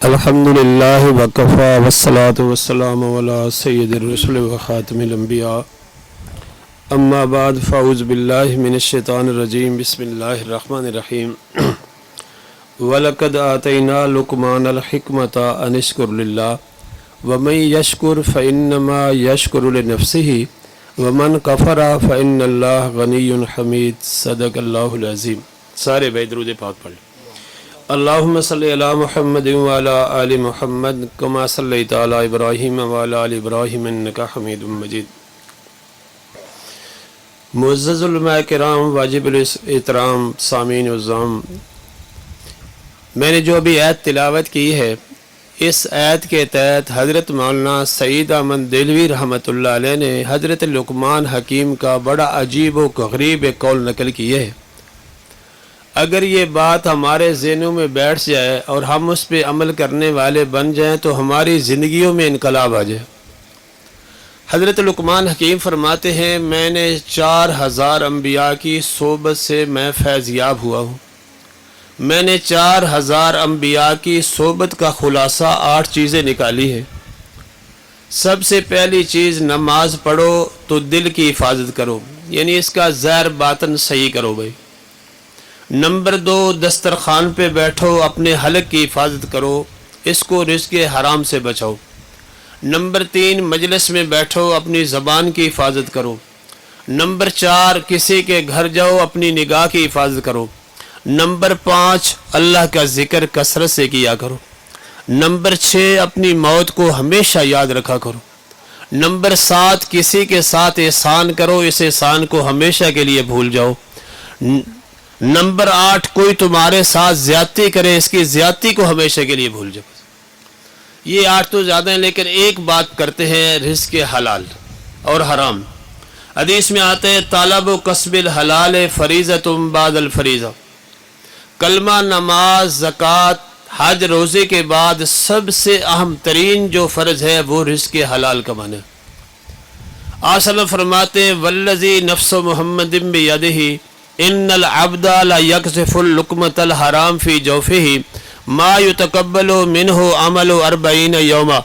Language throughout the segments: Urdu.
الحمدللہ وکفا والصلاة والسلام علی سید الرسل وخاتم الانبیاء اما بعد فاعوذ باللہ من الشیطان الرجیم بسم اللہ الرحمن الرحیم وَلَقَدْ آتَيْنَا لُقْمَانَ الْحِكْمَةَ أَنِ اشْكُرْ لِلَّهِ وَمَنْ يَشْكُرْ فَإِنَّمَا يَشْكُرُ لِنَفْسِهِ وَمَنْ كَفَرَ فَإِنَّ اللَّهَ غَنِيٌّ حَمِيدٌ صدق اللہ العظیم۔ سارے بھائی درود پاک پڑھ لیں۔ اللہم صلی علی محمد وعلی آل محمد کما صلیت علی ابراہیم وعلی آل ابراہیم انکا حمید مجید۔ معزز علماء کرام، واجب الاحترام سامعین عظام، میں نے جو ابھی آیت تلاوت کی ہے، اس آیت کے تحت حضرت مولانا سعید احمد دہلوی رحمۃ اللہ علیہ نے حضرت لقمان حکیم کا بڑا عجیب و غریب ایک قول نقل کی ہے۔ اگر یہ بات ہمارے ذہنوں میں بیٹھ جائے اور ہم اس پہ عمل کرنے والے بن جائیں تو ہماری زندگیوں میں انقلاب آ جائے۔ حضرت لقمان حکیم فرماتے ہیں، میں نے 4000 انبیاء کی صحبت سے میں فیض یاب ہوا ہوں۔ میں نے 4000 انبیاء کی صحبت کا خلاصہ 8 چیزیں نکالی ہیں۔ سب سے پہلی چیز، نماز پڑھو تو دل کی حفاظت کرو، یعنی اس کا ظاہر باطن صحیح کرو بھائی۔ نمبر 2، دسترخوان پہ بیٹھو، اپنے حلق کی حفاظت کرو، اس کو رزق حرام سے بچاؤ۔ نمبر 3، مجلس میں بیٹھو، اپنی زبان کی حفاظت کرو۔ نمبر 4، کسی کے گھر جاؤ، اپنی نگاہ کی حفاظت کرو۔ نمبر 5، اللہ کا ذکر کثرت سے کیا کرو۔ نمبر 6، اپنی موت کو ہمیشہ یاد رکھا کرو۔ نمبر 7، کسی کے ساتھ احسان کرو، اس احسان کو ہمیشہ کے لیے بھول جاؤ۔ نمبر 8، کوئی تمہارے ساتھ زیادتی کرے، اس کی زیادتی کو ہمیشہ کے لیے بھول جاؤ۔ یہ 8 تو زیادہ ہیں، لیکن ایک بات کرتے ہیں، رزق حلال اور حرام۔ حدیث میں آتے ہیں، طالب و کسب الحلال فریضۃ بعد الفریضہ۔ کلمہ، نماز، زکوٰۃ، حج، روزے کے بعد سب سے اہم ترین جو فرض ہے وہ رزق حلال کمانا۔ آپ صلی اللہ علیہ وسلم فرماتے ہیں، والذی نفس محمد بیدہ ان العبد لا یقذف اللقمۃ الحرام فی جوفہ ما یتقبل منہ عمل 40 یوما۔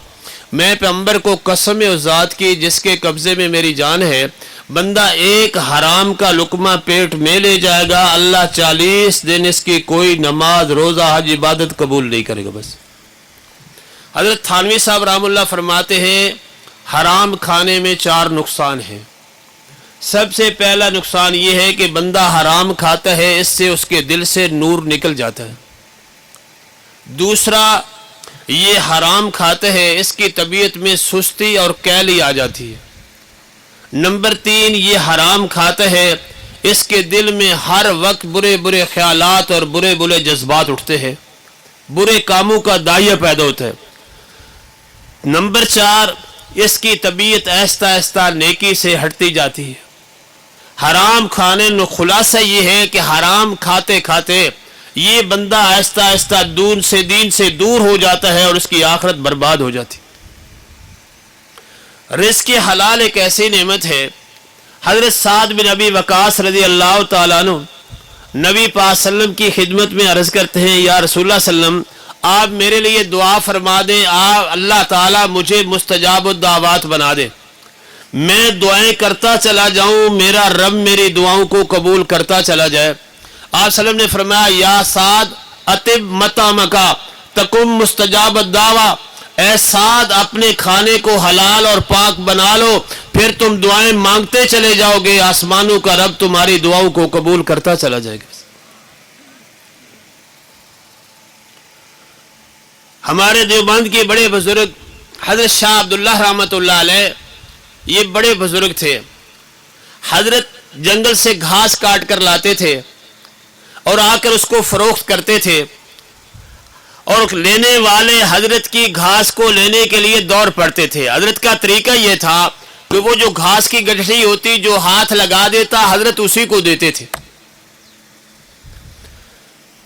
میں پیغمبر کو قسم ذات کی جس کے قبضے میں میری جان ہے، بندہ ایک حرام کا لقمہ پیٹ میں لے جائے گا، اللہ 40 دن اس کی کوئی نماز، روزہ، حج، عبادت قبول نہیں کرے گا۔ بس حضرت تھانوی صاحب رحمہ اللہ فرماتے ہیں، حرام کھانے میں 4 نقصان ہیں۔ سب سے پہلا نقصان یہ ہے کہ بندہ حرام کھاتا ہے، اس سے اس کے دل سے نور نکل جاتا ہے۔ دوسرا، یہ حرام کھاتا ہے، اس کی طبیعت میں سستی اور کیلی آ جاتی ہے۔ نمبر 3، یہ حرام کھاتا ہے، اس کے دل میں ہر وقت برے برے خیالات اور برے برے جذبات اٹھتے ہیں، برے کاموں کا داعیہ پیدا ہوتا ہے۔ نمبر 4، اس کی طبیعت آہستہ آہستہ نیکی سے ہٹتی جاتی ہے۔ حرام کھانے کا خلاصہ یہ ہے کہ حرام کھاتے کھاتے یہ بندہ آہستہ آہستہ دین سے دور ہو جاتا ہے اور اس کی آخرت برباد ہو جاتی۔ رزق حلال ایک ایسی نعمت ہے۔ حضرت سعد بن ابی وقاص رضی اللہ تعالیٰ عنہ نبی پاک صلی اللہ علیہ وسلم کی خدمت میں عرض کرتے ہیں، یا رسول اللہ صلی اللہ علیہ وسلم، آپ میرے لیے دعا فرما دیں، اللہ تعالیٰ مجھے مستجاب الدعوات بنا دے، میں دعائیں کرتا چلا جاؤں، میرا رب میری دعاؤں کو قبول کرتا چلا جائے۔ آپ صلی اللہ علیہ وسلم نے فرمایا، یا سعد اطب مطعمکا تکم مستجاب الدعوہ، اے سعد اپنے کھانے کو حلال اور پاک بنا لو، پھر تم دعائیں مانگتے چلے جاؤ گے، آسمانوں کا رب تمہاری دعاؤں کو قبول کرتا چلا جائے گا۔ ہمارے دیوبند کے بڑے بزرگ حضرت شاہ عبداللہ رحمۃ اللہ علیہ، یہ بڑے بزرگ تھے۔ حضرت جنگل سے گھاس کاٹ کر لاتے تھے اور آ کر اس کو فروخت کرتے تھے، اور لینے والے حضرت کی گھاس کو لینے کے لیے دوڑ پڑتے تھے۔ حضرت کا طریقہ یہ تھا کہ وہ جو گھاس کی گٹھڑی ہوتی جو ہاتھ لگا دیتا، حضرت اسی کو دیتے تھے،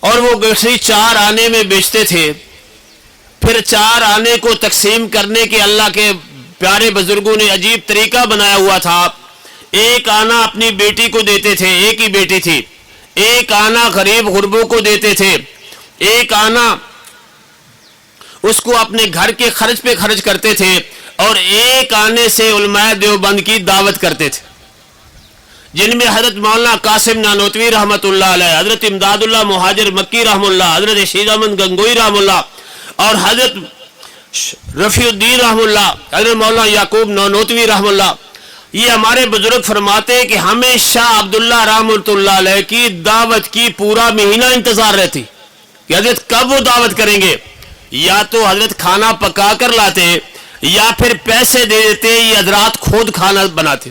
اور وہ گٹھڑی 4 آنے میں بیچتے تھے۔ پھر 4 آنے کو تقسیم کرنے کے اللہ کے پیارے بزرگوں نے عجیب طریقہ بنایا ہوا تھا۔ ایک آنا اپنی بیٹی کو دیتے تھے، ایک ہی بیٹی تھی، ایک آنا غریب غربوں کو دیتے تھے، ایک آنا اس کو اپنے گھر کے خرچ پہ خرچ کرتے تھے اور ایک آنے سے علماء دیوبند کی دعوت کرتے تھے، جن میں حضرت مولانا قاسم نانوتوی رحمۃ اللہ علیہ، حضرت امداد اللہ مہاجر مکی رحم اللہ، حضرت رشید احمد گنگوئی رحم اللہ اور حضرت رفیع الدین رحم اللہ، حضرت مولانا یعقوب نانوتوی رحم اللہ. یہ ہمارے بزرگ فرماتے کہ ہمیں شاہ عبداللہ رحمۃ اللہ علیہ کی دعوت کی پورا مہینہ انتظار رہتی کہ حضرت کب وہ دعوت کریں گے. یا تو حضرت کھانا پکا کر لاتے یا پھر پیسے دے دیتے، یہ حضرات خود کھانا بناتے.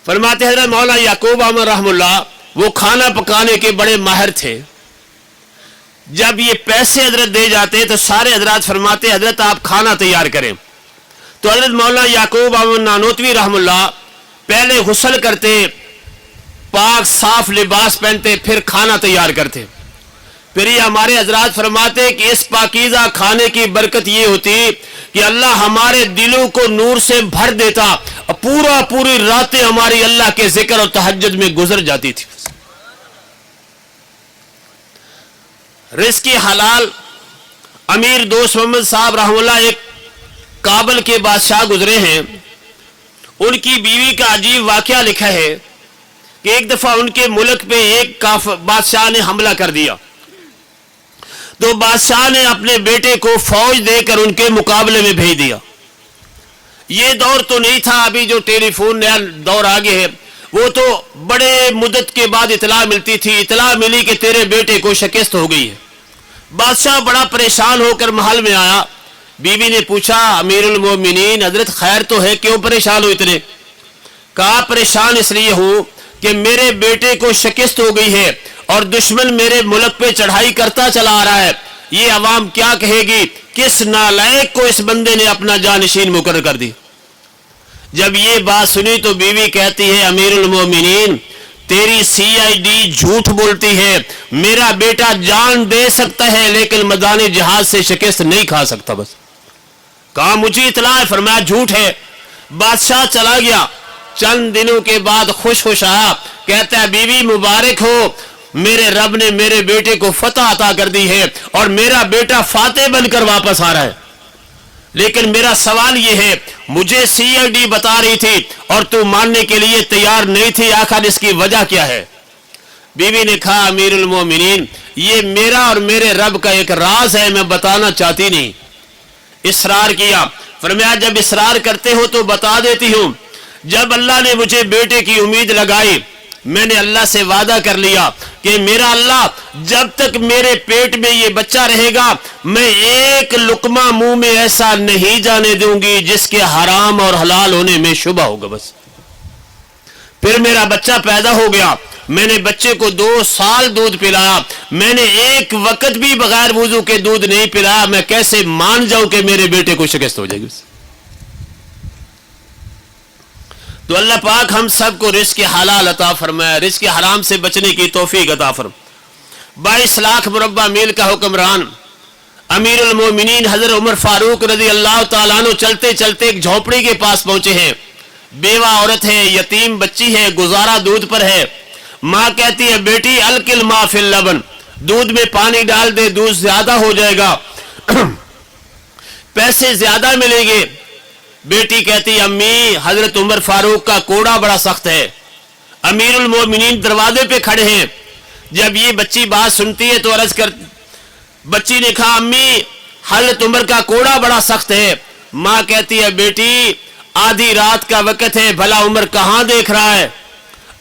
فرماتے حضرت مولانا یعقوب احمد رحم اللہ وہ کھانا پکانے کے بڑے ماہر تھے. جب یہ پیسے حضرت دے جاتے تو سارے حضرات فرماتے حضرت آپ کھانا تیار کریں. تو حضرت مولانا یعقوب احمد نانوتوی رحم اللہ پہلے غسل کرتے، پاک صاف لباس پہنتے، پھر کھانا تیار کرتے. پھر یہ ہمارے حضرات فرماتے کہ اس پاکیزہ کھانے کی برکت یہ ہوتی کہ اللہ ہمارے دلوں کو نور سے بھر دیتا، پوری راتیں ہماری اللہ کے ذکر اور تہجد میں گزر جاتی تھی. رزق حلال. امیر دوست محمد صاحب رحم اللہ ایک کابل کے بادشاہ گزرے ہیں. ان کی بیوی کا عجیب واقعہ لکھا ہے کہ ایک دفعہ ان کے ملک پہ ایک بادشاہ نے حملہ کر دیا تو بادشاہ نے اپنے بیٹے کو فوج دے کر ان کے مقابلے میں بھیج دیا. یہ دور تو نہیں تھا ابھی جو ٹیلی فون نیا دور آگے ہے، وہ تو بڑے مدت کے بعد اطلاع ملتی تھی. اطلاع ملی کہ تیرے بیٹے کو شکست ہو گئی ہے. بادشاہ بڑا پریشان ہو کر محل میں آیا. بیوی نے پوچھا امیر المومنین حضرت خیر تو ہے، کیوں پریشان ہو اتنے؟ کہا پریشان اس لیے ہوں کہ میرے بیٹے کو شکست ہو گئی ہے اور دشمن میرے ملک پہ چڑھائی کرتا چلا آ رہا ہے. یہ عوام کیا کہے گی؟ کس نالائق کو اس بندے نے اپنا جانشین مقرر کر دی. جب یہ بات سنی تو بیوی کہتی ہے امیر المومنین تیری سی آئی ڈی جھوٹ بولتی ہے، میرا بیٹا جان دے سکتا ہے لیکن میدان جہاد سے شکست نہیں کھا سکتا. بس کہا مجھے اطلاع ہے. فرمایا جھوٹ ہے. بادشاہ چلا گیا. چند دنوں کے بعد خوش خوش آیا، کہتا ہے بیوی مبارک ہو، میرے رب نے میرے بیٹے کو فتح عطا کر دی ہے اور میرا بیٹا فاتح بن کر واپس آ رہا ہے. لیکن میرا سوال یہ ہے، مجھے سی آئی ڈی بتا رہی تھی اور تو ماننے کے لیے تیار نہیں تھی، آخر اس کی وجہ کیا ہے؟ بیوی نے کہا امیر المومنین یہ میرا اور میرے رب کا ایک راز ہے، میں بتانا چاہتی نہیں. اصرار کیا. فرمایا جب اصرار کرتے ہو تو بتا دیتی ہوں. جب اللہ نے مجھے بیٹے کی امید لگائی، میں نے اللہ سے وعدہ کر لیا کہ میرا اللہ جب تک میرے پیٹ میں یہ بچہ رہے گا میں ایک لقمہ منہ میں ایسا نہیں جانے دوں گی جس کے حرام اور حلال ہونے میں شبہ ہوگا. بس پھر میرا بچہ پیدا ہو گیا. میں نے بچے کو 2 سال دودھ پلایا. میں نے ایک وقت بھی بغیر وضو کے دودھ نہیں پلایا. میں کیسے مان جاؤں کہ میرے بیٹے کو شکست ہو جائے گی؟ تو اللہ پاک ہم سب کو رزق حلال عطا فرمائے، رزق حرام سے بچنے کی توفیق عطا فرمائے. 22 لاکھ مربع میل کا حکمران امیر المومنین حضرت عمر فاروق رضی اللہ تعالیٰ عنہ چلتے چلتے ایک جھونپڑی کے پاس پہنچے ہیں. بیوہ عورت ہے، یتیم بچی ہے، گزارا دودھ پر ہے. ماں کہتی ہے بیٹی الکل ما فی اللبن، دودھ میں پانی ڈال دے، دودھ زیادہ ہو جائے گا، پیسے زیادہ ملیں گے. بیٹی کہتی امی حضرت عمر فاروق کا کوڑا بڑا سخت ہے. امیر المومنین دروازے پہ کھڑے ہیں. جب یہ بچی بات سنتی ہے تو عرض کر بچی نے کہا امی حضرت عمر کا کوڑا بڑا سخت ہے. ماں کہتی ہے بیٹی آدھی رات کا وقت ہے، بھلا عمر کہاں دیکھ رہا ہے؟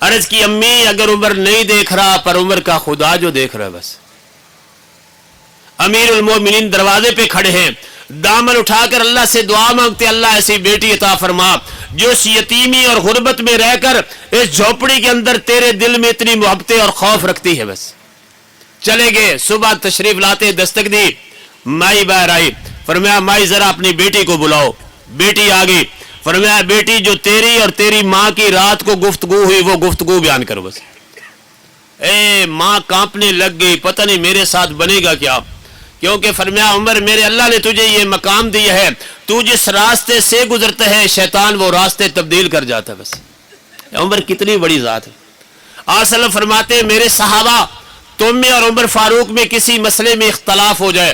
عرض کی امی اگر عمر نہیں دیکھ رہا پر عمر کا خدا جو دیکھ رہا ہے. بس امیر المومنین دروازے پہ کھڑے ہیں، دامن اٹھا کر اللہ سے دعا مانگتے اللہ ایسی بیٹی عطا فرما جو اس یتیمی اور غربت میں رہ کر اس جھوپڑی کے اندر تیرے دل میں اتنی محبتیں اور خوف رکھتی ہے. بس چلے گئے. صبح تشریف لاتے دستک دی. مائی باہر آئی. فرمایا مائی ذرا اپنی بیٹی کو بلاؤ. بیٹی آ گئی. فرمایا بیٹی جو تیری اور تیری ماں کی رات کو گفتگو ہوئی وہ گفتگو بیان کرو. بس ماں کانپنے لگ گئی، پتہ نہیں میرے ساتھ بنے گا کیا، کیونکہ فرمایا عمر میرے اللہ نے تجھے یہ مقام دیا ہے، تو جس راستے سے گزرتا ہے شیطان وہ راستے تبدیل کر جاتا ہے. بس عمر کتنی بڑی ذات ہے. آسلم فرماتے میرے صحابہ تم میں اور عمر فاروق میں کسی مسئلے میں اختلاف ہو جائے